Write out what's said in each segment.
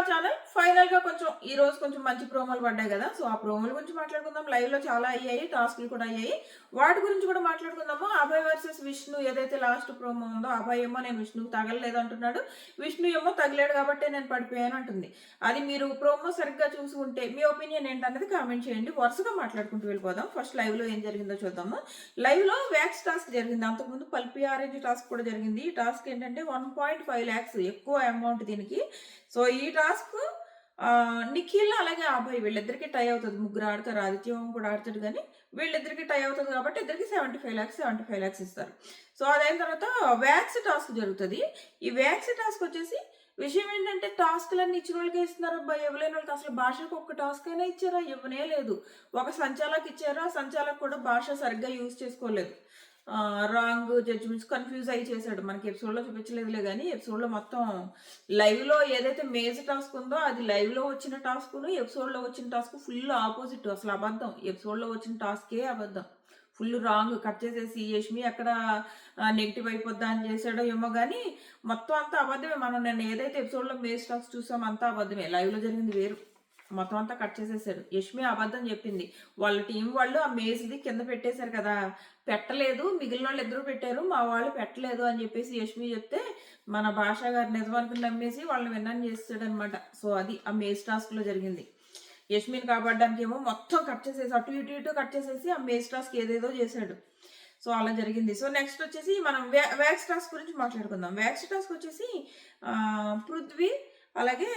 Channel. ఫైనల్‌గా కొంచెం ఈరోజు కొంచెం మంచి ప్రోమోలు పడ్డాయి గదా! సో, ఆ ప్రోమోల గురించి మాట్లాడుకుందాం. లైవ్‌లో చాలా అయ్యాయి. టాస్క్‌లు కూడా అయ్యాయి. వాటి గురించి కూడా మాట్లాడుకుందాము. అభయ్ వర్సెస్ విష్ణు ఏదైతే లాస్ట్ ప్రోమో ఉందో, అభయ్ ఏమో నేను విష్ణుకి తగలలేదు అంటున్నాడు. విష్ణు ఏమో తగిలాడు కాబట్టే నేను పడిపోయాను అంటుంది. అది మీరు ప్రోమో సరిగ్గా చూసి ఉంటే మీ ఒపీనియన్ ఏంటన్నది కామెంట్ చేయండి. వరుసగా మాట్లాడుకుంటూ వెళ్ళిపోదాం. ఫస్ట్ లైవ్‌లో ఏం జరిగిందో చూద్దాము. లైవ్‌లో వ్యాక్స్ టాస్క్ జరిగింది. అంతకుముందు పల్పి ఆరెంజ్ టాస్క్ కూడా జరిగింది. ఈ టాస్క్ ఏంటంటే 1.5 లాక్స్ ఎక్కువ అమౌంట్ దీనికి. సో, ఈ టాస్క్ నిఖిల్ అలాగే అభయ్ వీళ్ళిద్దరికీ టై అవుతది. ముగ్గురు ఆడతారు. ఆదిత్య ఓం కూడా ఆడతాడు గానీ, వీళ్ళిద్దరికీ టై అవుతది కాబట్టి ఇద్దరికి 75 లాక్స్ ఇస్తారు. సో, అదైన తర్వాత వ్యాక్స్ టాస్క్ జరుగుతది. ఈ వ్యాక్స్ టాస్క్ వచ్చేసి విషయం ఏంటంటే టాస్క్‌లన్నీ ఇచ్చినోళ్ళకే ఇస్తున్నారబ్బా! ఇవ్వలేనోళ్ళకి అసలు భాషకు ఒక్క టాస్క్ అయినా ఇచ్చారా? ఇవ్వనే లేదు. ఒక సంచాలక్ ఇచ్చారు. ఆ సంచాలక్ కూడా భాష సరిగ్గా యూజ్ చేసుకోలేదు. రాంగ్ జడ్జ్‌మెంట్స్ కన్‌ఫ్యూజ్ అయ్యి చేశాడు. మనకి ఎపిసోడ్‌లో చూపించలేదులే గానీ, ఎపిసోడ్‌లో మొత్తం లైవ్‌లో ఏదైతే మేజ్ టాస్క్ ఉందో, అది లైవ్‌లో వచ్చిన టాస్క్‌ను, ఎపిసోడ్‌లో వచ్చిన టాస్క్ ఫుల్ ఆపోజిట్. అసలు అబద్ధం. ఎపిసోడ్‌లో వచ్చిన టాస్కే అబద్ధం. ఫుల్ రాంగ్ కట్ చేసేసి యష్మి ఎక్కడ నెగెటివ్ అయిపోద్దా అని చేసాడో ఏమో గానీ, మొత్తం అంతా అబద్ధమే. మనం నిన్న ఏదైతే ఎపిసోడ్‌లో మేజ్ టాస్క్ చూసామో అంతా అబద్ధమే. లైవ్‌లో జరిగింది వేరు. మొత్తం అంతా కట్ చేసేసాడు. యష్మి అబద్ధం చెప్పింది. వాళ్ళ టీం వాళ్ళు ఆ మేజ్‌ది కింద పెట్టేశారు కదా! పెట్టలేదు. మిగిలినోళ్ళు ఇద్దరు పెట్టారు. మా వాళ్ళు పెట్టలేదు అని చెప్పేసి యష్మి చెప్తే, మన భాష గారు నిజం అనుకుని నమ్మేసి వాళ్ళని విన్నని చేసేసాడనమాట. సో, అది ఆ మేజ్ టాస్క్‌లో జరిగింది. యష్మిని కాపాడడానికేమో మొత్తం కట్ చేసేసి అటు ఇటు ఇటు కట్ చేసేసి ఆ మేజ్ టాస్క్ ఏదేదో చేశాడు. సో, అలా జరిగింది. సో, నెక్స్ట్ వచ్చేసి మనం వ్యాక్స్ టాస్క్ గురించి మాట్లాడుకుందాం. వ్యాక్స్ టాస్క్ వచ్చేసి పృథ్వీ అలాగే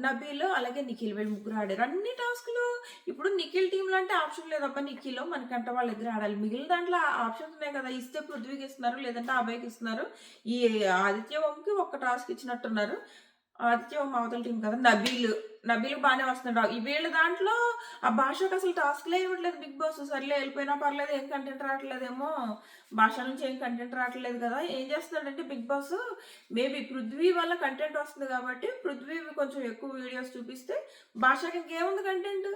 నబీల్ అలాగే నిఖిల్ వీళ్ళు ముగ్గురు ఆడారు. అన్ని టాస్క్‌లు ఇప్పుడు నిఖిల్ టీమ్‌లో అంటే ఆప్షన్ లేదబ్బా! నిఖిల్, మణికంఠ వాళ్ళిద్దరు ఆడాలి. మిగిలిన దాంట్లో ఆప్షన్స్ ఉన్నాయి కదా! ఇస్తే పృథ్వీకి ఇస్తున్నారు. లేదంటే అభయ్‌కి ఇస్తున్నారు. ఈ ఆదిత్య ఓంకి ఒక్క టాస్క్ ఇచ్చినట్టున్నారు. ఆదిత్య ఓం అవతల టీం కదా! నబీల్ బానే వస్తున్నాడు. వీళ్ళ దాంట్లో ఆ భాషకు అసలు టాస్క్‌లే ఇవ్వట్లేదు బిగ్ బాస్. సర్లే ఎళ్ళిపోయినా పర్లేదు ఏం కంటెంట్ రావట్లేదేమో, భాష నుంచి ఏం కంటెంట్ రావట్లేదు కదా! ఏం చేస్తున్నాడంటే బిగ్ బాస్ మేబీ పృథ్వీ వల్ల కంటెంట్ వస్తుంది కాబట్టి పృథ్వీ కొంచెం ఎక్కువ వీడియోస్ చూపిస్తే భాషకి ఇంకేముంది కంటెంట్?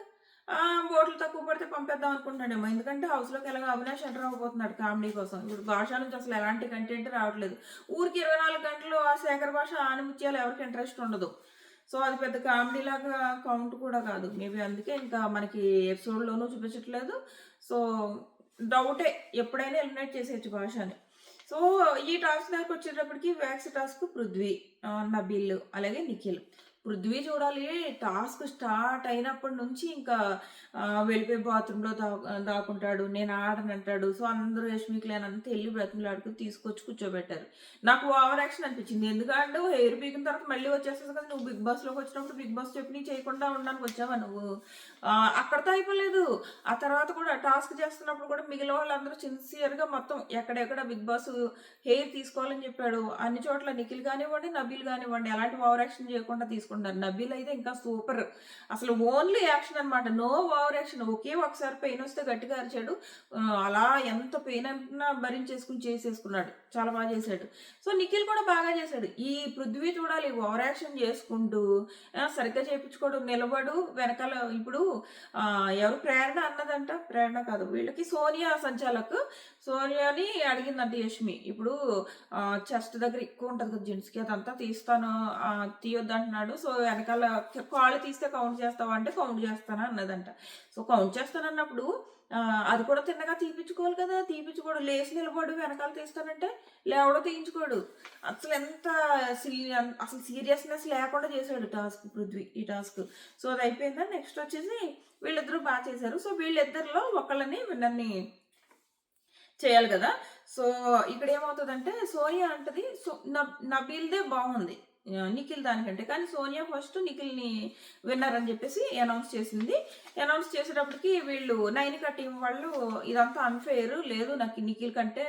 ఓట్లు తక్కువ పడితే పంపేద్దాం అనుకుంటున్నాడేమో. ఎందుకంటే హౌస్‌లోకి ఎలాగో అవినాష్ ఎంటర్ అవ్వబోతున్నాడు కామెడీ కోసం. ఇప్పుడు భాష నుంచి అసలు ఎలాంటి కంటెంట్ రావట్లేదు. ఊరికి 24 గంటలు ఆ శేఖర్ భాష ఆనిముత్యాలు ఎవరికి ఇంట్రెస్ట్ ఉండదు. సో, అది పెద్ద కామెడీ లాగా కౌంట్ కూడా కాదు. మేబీ అందుకే ఇంకా మనకి ఎపిసోడ్‌లోనూ చూపించట్లేదు. సో, డౌటే ఎప్పుడైనా ఎలిమినేట్ చేసేయొచ్చు భాషని. సో, ఈ టాస్క్ దగ్గరకొచ్చేటప్పటికి వ్యాక్స్ టాస్క్ పృథ్వీ, నబీల్ అలాగే నిఖిల్. పృథ్వీ చూడాలి టాస్క్ స్టార్ట్ అయినప్పటి నుంచి ఇంకా వెళ్ళిపోయి బాత్రూంలో దాక్కుంటాడు. నేను ఆడనంటాడు. సో, అందరూ యష్మికి లేనంతా ఎళ్లి బ్రతిమలాడుకొని తీసుకొచ్చి కూర్చోబెట్టారు. నాకు ఓవర్ యాక్షన్ అనిపించింది. ఎందుకంటే హెయిర్ పీకిన తర్వాత మళ్ళీ వచ్చేస్తది కదా! నువ్వు బిగ్ బాస్‌లోకి వచ్చినప్పుడు బిగ్ బాస్ చెప్పినయి చేయకుండా ఉండడానికి వచ్చావా నువ్వు? అక్కడితో అయిపోలేదు. ఆ తర్వాత కూడా టాస్క్ చేస్తున్నప్పుడు కూడా మిగిలిన వాళ్ళందరూ సిన్సియర్‌గా మొత్తం ఎక్కడెక్కడ బిగ్ బాస్ హెయిర్ తీసుకోవాలని చెప్పాడు. అన్ని చోట్ల నిఖిల్ కానివ్వండి, నబీల్ కానివ్వండి ఎలాంటి ఓవర్ యాక్షన్ చేయకుండా తీసుకుంటున్నారు. నబీల్ అయితే ఇంకా సూపర్. అసలు ఓన్లీ యాక్షన్ అనమాట. No over action. ఒకే ఒకసారి పెయిన్ వస్తే గట్టిగా అరిచాడు. అలా ఎంత పెయిన్ అయినా భరించేసుకుని చేసేసుకున్నాడు. చాలా బాగా చేశాడు. సో, నిఖిల్ కూడా బాగా చేశాడు. ఈ పృథ్వీ చూడాలి ఓవర్ యాక్షన్ చేసుకుంటూ సరిగ్గా చేపించుకోడు. నిలబడు వెనకాల ఇప్పుడు ఎవరు ప్రేరణ అన్నదంట. ప్రేరణ కాదు. వీళ్ళకి సోనియా సంచాలక్. సోనియాని అడిగిందంట యష్మి. ఇప్పుడు చెస్ట్ దగ్గర ఎక్కువ ఉంటది కదా జెంట్స్‌కి అదంతా తీస్తాను తీయొద్దంటున్నాడు. సో, వెనకాల కాళ్ళు తీస్తే కౌంట్ చేస్తావా అంటే కౌంట్ చేస్తాను అన్నదంట. సో, కౌంట్ చేస్తానన్నప్పుడు అది కూడా తిన్నగా తీపిచ్చుకోవాలి కదా! తీపిచ్చుకోడు. లేసి నిలబడు వెనకాల తీస్తానంటే లేవడో తీయించుకోడు. అసలు ఎంత అసలు సీరియస్‌నెస్ లేకుండా చేశాడు టాస్క్ పృథ్వీ ఈ టాస్క్. సో, అది అయిపోయిందా నెక్స్ట్ వచ్చేసి వీళ్ళిద్దరూ చేశారు. సో, వీళ్ళిద్దరిలో ఒకళ్ళని విన్నర్‌ని చేయాలి కదా! సో, ఇక్కడేమవుతదంటే సోనియా అంటది నబీల్‌దే బావుంది. నిఖిల్ దానికంటే. కానీ సోనియా ఫస్ట్ నిఖిల్‌ని విన్నర్ అని చెప్పేసి అనౌన్స్ చేసింది. అనౌన్స్ చేసేటప్పటికి వీళ్ళు నైనిక టీమ్ వాళ్ళు ఇదంతా అన్‌ఫెయిర్ లేదు నాకు నిఖిల్ కంటే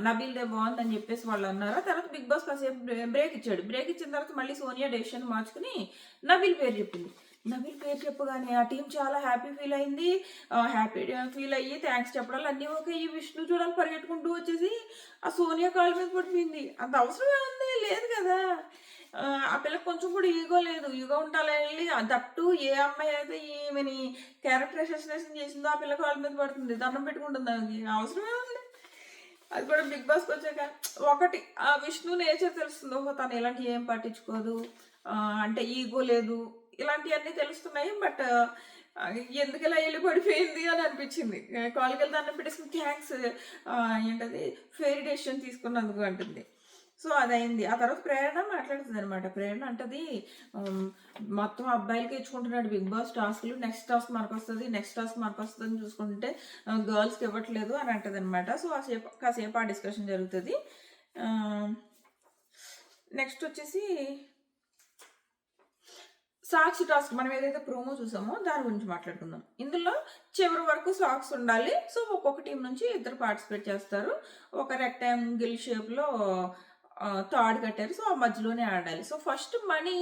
నబీల్‌దే బావుందని చెప్పేసి వాళ్ళన్నారు. తర్వాత బిగ్ బాస్ కాసేపు బ్రేక్ ఇచ్చాడు. బ్రేక్ ఇచ్చిన తర్వాత మళ్ళీ సోనియా డెసిషన్ మార్చుకుని నబీల్ పేరు చెప్పింది. నబీల్ పేరు చెప్పగానే ఆ టీం చాలా హ్యాపీ ఫీల్ అయింది. హ్యాపీ ఫీల్ అయ్యి థాంక్స్ చెప్పడాలు అన్నీ ఓకే. ఈ విష్ణు చూడాలి పరిగెట్టుకుంటూ వచ్చేసి ఆ సోనియా కాళ్ళ మీద పడిపోయింది. అంత అవసరమే ఉంది? లేదు కదా! ఆ పిల్లకి కొంచెం కూడా ఈగో లేదు. ఈగో ఉండాలెళ్ళి దట్టు ఏ అమ్మాయి అయితే ఈమెని క్యారెక్టర్ అసాసినేషన్ చేసిందో ఆ పిల్ల కాళ్ళ మీద పడుతుంది. దండం పెట్టుకుంటుంది ఆమెకి. అవసరమే ఉంది? అది కూడా బిగ్ బాస్కి వచ్చాక ఒకటి ఆ విష్ణు నేచర్ తెలుస్తుంది. ఓహో తను ఇలాంటి ఏం పట్టించుకోదు, అంటే ఈగో లేదు, ఇలాంటివన్నీ తెలుస్తున్నాయి. బట్ ఎందుకు ఇలా వెళ్ళి పడిపోయింది అని అనిపించింది. కాల్కి వెళ్తే అన్నం పెట్టేసుకుని థ్యాంక్స్, ఏంటది ఫెయిర్ డెసిషన్ తీసుకున్నందుకు అంటుంది. సో అదైంది. ఆ తర్వాత ప్రేరణ మాట్లాడుతుంది అనమాట. ప్రేరణ అంటది మొత్తం అబ్బాయిలకి ఇచ్చుకుంటున్నాడు బిగ్ బాస్ టాస్క్లు, నెక్స్ట్ టాస్క్ మనకు వస్తుంది, నెక్స్ట్ టాస్క్ మనకు వస్తుంది అని చూసుకుంటే గర్ల్స్కి ఇవ్వట్లేదు అని అంటది అనమాట. సో కాసేపు ఆ డిస్కషన్ జరుగుతుంది. నెక్స్ట్ వచ్చేసి సాక్షి టాస్క్ మనం ఏదైతే ప్రోమో చూసామో దాని గురించి మాట్లాడుకుందాం. ఇందులో చివరి వరకు సాక్స్ ఉండాలి. సో ఒక్కొక్క టీం నుంచి ఇద్దరు పార్టిసిపేట్ చేస్తారు. ఒక రెక్టాంగిల్ షేప్లో తాడు కట్టారు. సో ఆ మధ్యలోనే ఆడాలి. సో ఫస్ట్ మనీ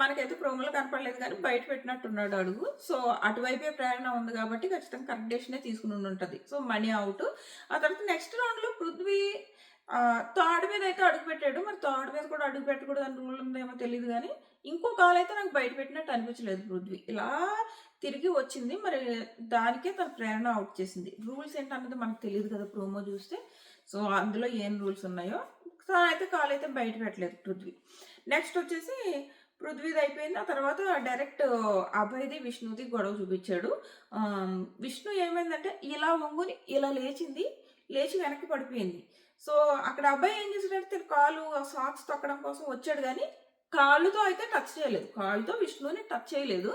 మనకైతే ప్రోమోలో కనపడలేదు కానీ బయట పెట్టినట్టున్నాడు అడుగు. సో అటువైపే ప్రేరణ ఉంది కాబట్టి ఖచ్చితంగా కరెక్ట్ డెసిషనే తీసుకుని ఉంటుంది. So money out. ఆ తర్వాత నెక్స్ట్ రౌండ్లో పృథ్వీ తాడు మీద అయితే అడుగు పెట్టాడు. మరి తాడు మీద కూడా అడుగు పెట్టకూడదు అని రూల్ ఉందేమో తెలియదు కానీ ఇంకో కాల్ అయితే నాకు బయట పెట్టినట్టు అనిపించలేదు. పృథ్వీ ఇలా తిరిగి వచ్చింది, మరి దానికే తన ప్రేరణ అవుట్ చేసింది. రూల్స్ ఏంటన్నది మనకు తెలియదు కదా ప్రోమో చూస్తే. సో అందులో ఏం రూల్స్ ఉన్నాయో అయితే కాల్ అయితే బయట పెట్టలేదు పృథ్వీ. నెక్స్ట్ వచ్చేసి పృథ్వీది అయిపోయింది. ఆ తర్వాత డైరెక్ట్ అభయ్ది విష్ణుది గొడవ చూపించాడు. విష్ణు ఏమైందంటే ఇలా వంగుని ఇలా లేచింది, లేచి వెనక్కి పడిపోయింది. సో అక్కడ అబ్బాయి ఏం చేశాడంటే కాలు సాక్స్ తొక్కడం కోసం వచ్చాడు కానీ కాళ్ళుతో అయితే టచ్ చేయలేదు, కాళ్ళతో విష్ణుని టచ్ చేయలేదు.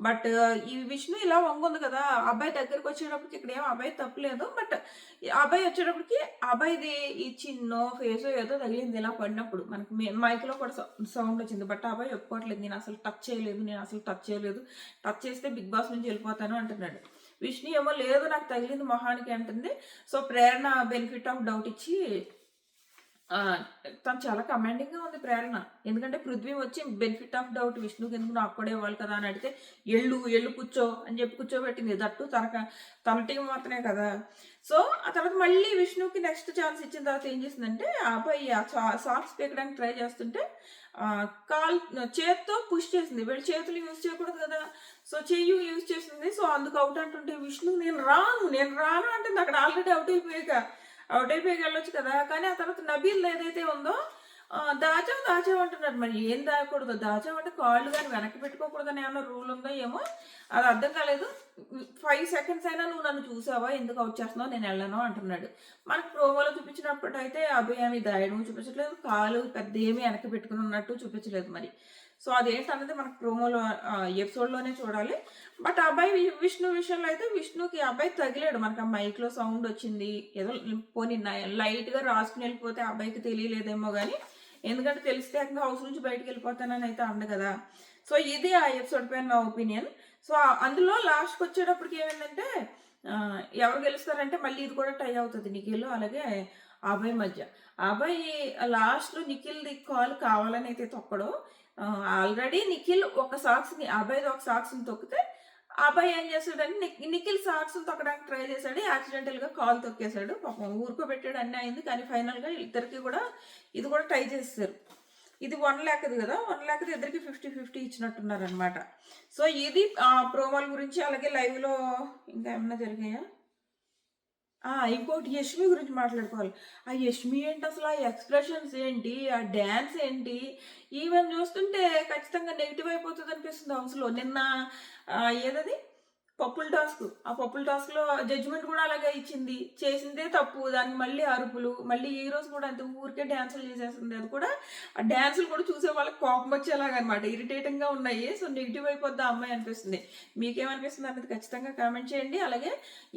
బట్ ఈ విష్ణు ఇలా వంగుంది కదా, అబ్బాయి దగ్గరికి వచ్చేటప్పటికి ఇక్కడ ఏం అబ్బాయి తప్పలేదు. బట్ అబ్బాయి వచ్చేటప్పటికి అబ్బాయిది ఈ చిన్నో ఫేసో ఏదో తగిలింది ఇలా పడినప్పుడు. మనకి మైక్లో కూడా సౌండ్ వచ్చింది. బట్ అబ్బాయి ఒప్పుకోవట్లేదు, నేను అసలు టచ్ చేయలేదు, నేను అసలు టచ్ చేయలేదు, టచ్ చేస్తే బిగ్ బాస్ నుంచి వెళ్ళిపోతాను అంటున్నాడు. విష్ణు ఏమో లేదు నాకు తగిలింది మొహానికి అంటుంది. So Prerana benefit of doubt ఇచ్చి తను చాలా కమాండింగ్గా ఉంది ప్రేరణ. ఎందుకంటే పృథ్వీ వచ్చి బెనిఫిట్ ఆఫ్ డౌట్ విష్ణుకి ఎందుకు నాకు కూడా ఇవ్వాలి కదా అని అడిగితే ఎళ్ళు కూర్చో అని చెప్పి కూర్చోబెట్టింది. దట్టు తన టీం మాత్రమే కదా. సో ఆ తర్వాత మళ్ళీ విష్ణుకి నెక్స్ట్ ఛాన్స్ ఇచ్చిన తర్వాత ఏం చేసిందంటే ఆ అబ్బాయి సాక్స్ పీకడానికి ట్రై చేస్తుంటే చేత్తో పుష్ చేసింది. వీళ్ళు చేతులు యూజ్ చేయకూడదు కదా, సో చెయ్యి యూజ్ చేసింది. సో అందుకు అవుట్ అంటుంటే విష్ణు నేను రాను అంటుంది. అక్కడ ఆల్రెడీ అవుట్ అయిపోయి వెళ్ళొచ్చు కదా. కానీ ఆ తర్వాత నబీల్ ఏదైతే ఉందో దాచావు అంటున్నారు. మరి ఏం దాచకూడదు, దాచావు అంటే కాళ్ళు కానీ వెనక్కి పెట్టుకోకూడదని ఏమన్నా రూల్ ఉందో ఏమో అది అర్థం కాలేదు. 5 seconds అయినా నువ్వు నన్ను చూసావా, ఎందుకు అవుట్ చేస్తున్నావు, నేను వెళ్ళను అంటున్నాడు. మనకు ప్రోమోలో చూపించినప్పుడు అయితే అబ్బాయి ఏమి దాయడం చూపించట్లేదు, కాలు పెద్ద ఏమి వెనక్కి పెట్టుకుని ఉన్నట్టు చూపించలేదు. మరి సో అదేంటన్నది మనకు ప్రోమోలో ఎపిసోడ్లోనే చూడాలి. బట్ అబ్బాయి విష్ణు విషయంలో అయితే విష్ణుకి అబ్బాయి తగిలాడు. మనకు ఆ మైక్లో సౌండ్ వచ్చింది, ఏదో పోనీ లైట్గా రాసుకుని వెళ్ళిపోతే అబ్బాయికి తెలియలేదేమో కానీ, ఎందుకంటే తెలిస్తే హౌస్ నుంచి బయటకు వెళ్ళిపోతానని అయితే అండ కదా. సో ఇది ఆ ఎపిసోడ్ పైన నా ఒపీనియన్. సో అందులో లాస్ట్కి వచ్చేటప్పటికి ఏమైందంటే ఎవరు గెలుస్తారంటే మళ్ళీ ఇది కూడా టై అవుతుంది నిఖిల్ అలాగే అభయ్ మధ్య. అభయ్ లాస్ట్లో నిఖిల్ది కాల్ కావాలని అయితే తొక్కడు. ఆల్రెడీ నిఖిల్ ఒక సాక్స్ని అభయ్ది ఒక సాక్స్ని తొక్కితే అబ్బాయి ఏం చేస్తాడంటే నిఖిల్ సాక్స్ని తొక్కడానికి ట్రై చేశాడు, యాక్సిడెంటల్గా కాల్ తొక్కేశాడు. పాపం ఊరుకోబెట్టాడు, అన్నీ అయింది. కానీ ఫైనల్గా ఇద్దరికి కూడా ఇది కూడా ట్రై చేస్తారు. ఇది 1 lakh కదా, 1 lakh ఇద్దరికి 50-50 ఇచ్చినట్టున్నారనమాట. సో ఇది ప్రోమోల గురించి. అలాగే లైవ్లో ఇంకా ఏమన్నా జరిగాయా, ఇంకోటి యష్మి గురించి మాట్లాడుకోవాలి. ఆ యష్మి ఏంటి అసలు, ఆ ఎక్స్ప్రెషన్స్ ఏంటి, ఆ డ్యాన్స్ ఏంటి, ఈవెన్ చూస్తుంటే ఖచ్చితంగా నెగిటివ్ అయిపోతుంది అనిపిస్తుంది హౌస్లో. నిన్న ఏదది పప్పుల టాస్క్, ఆ పప్పుల టాస్క్లో జడ్జిమెంట్ కూడా అలాగే ఇచ్చింది. చేసిందే తప్పు, దానికి మళ్ళీ అరుపులు, మళ్ళీ ఈ రోజు కూడా అంత ఊరికే డ్యాన్సులు చేసేస్తుంది. అది కూడా ఆ డ్యాన్సులు కూడా చూసే వాళ్ళకి కోపం వచ్చేలాగా అనమాట, ఇరిటేటింగ్గా ఉన్నాయి. సో నెగిటివ్ అయిపోద్ది ఆ అమ్మాయి అనిపిస్తుంది. మీకేమనిపిస్తుంది అనేది ఖచ్చితంగా కామెంట్ చేయండి. అలాగే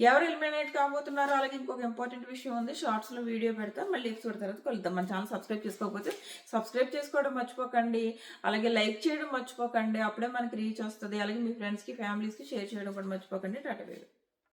ఎవరు ఎలిమినేట్ కాబోతున్నారో, అలాగే ఇంకొక ఇంపార్టెంట్ విషయం ఉంది, షార్ట్స్లో వీడియో పెడతా. మళ్ళీ ఎపిసోడ్ తర్వాత కలుద్దాం. మన ఛానల్ సబ్స్క్రైబ్ చేసుకోకపోతే సబ్స్క్రైబ్ చేసుకోవడం మర్చిపోకండి, అలాగే లైక్ చేయడం మర్చిపోకండి, అప్పుడే మనకి రీచ్ వస్తుంది. అలాగే మీ ఫ్రెండ్స్కి ఫ్యామిలీస్కి షేర్ చేయడం కూడా మర్చిపోకండి. టాటా.